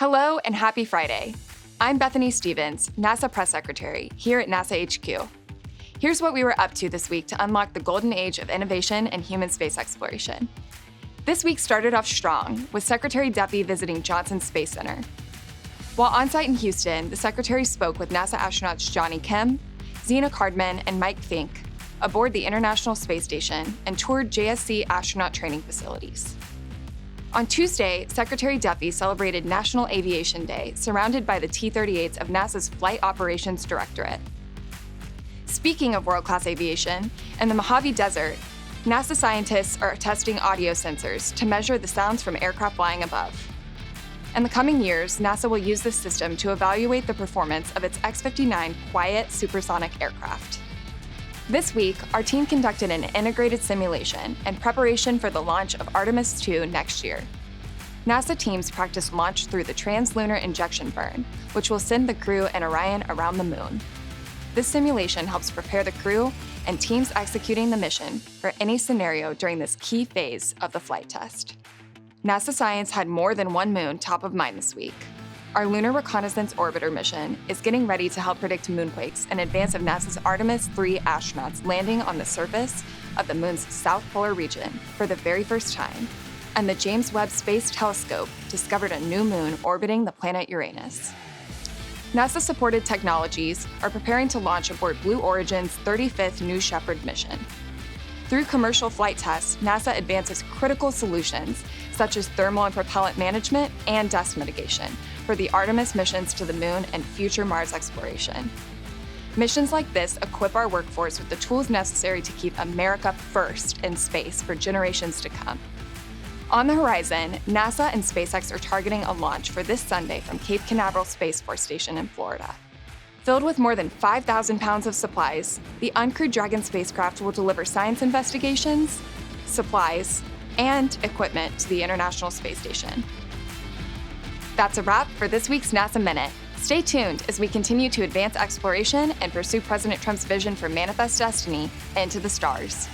Hello and happy Friday. I'm Bethany Stevens, NASA Press Secretary here at NASA HQ. Here's what we were up to this week to unlock the golden age of innovation and human space exploration. This week started off strong, with Secretary Duffy visiting Johnson Space Center. While on-site in Houston, the Secretary spoke with NASA astronauts Johnny Kim, Zena Cardman, and Mike Fink aboard the International Space Station and toured JSC astronaut training facilities. On Tuesday, Secretary Duffy celebrated National Aviation Day, surrounded by the T-38s of NASA's Flight Operations Directorate. Speaking of world-class aviation, in the Mojave Desert, NASA scientists are testing audio sensors to measure the sounds from aircraft flying above. In the coming years, NASA will use this system to evaluate the performance of its X-59 quiet supersonic aircraft. This week, our team conducted an integrated simulation in preparation for the launch of Artemis II next year. NASA teams practiced launch through the Translunar Injection Burn, which will send the crew and Orion around the moon. This simulation helps prepare the crew and teams executing the mission for any scenario during this key phase of the flight test. NASA science had more than one moon top of mind this week. Our Lunar Reconnaissance Orbiter mission is getting ready to help predict moonquakes in advance of NASA's Artemis III astronauts landing on the surface of the moon's south polar region for the very first time, and the James Webb Space Telescope discovered a new moon orbiting the planet Uranus. NASA-supported technologies are preparing to launch aboard Blue Origin's 35th New Shepard mission. Through commercial flight tests, NASA advances critical solutions such as thermal and propellant management and dust mitigation for the Artemis missions to the moon and future Mars exploration. Missions like this equip our workforce with the tools necessary to keep America first in space for generations to come. On the horizon, NASA and SpaceX are targeting a launch for this Sunday from Cape Canaveral Space Force Station in Florida. Filled with more than 5,000 pounds of supplies, the uncrewed Dragon spacecraft will deliver science investigations, supplies, and equipment to the International Space Station. That's a wrap for this week's NASA Minute. Stay tuned as we continue to advance exploration and pursue President Trump's vision for Manifest Destiny into the stars.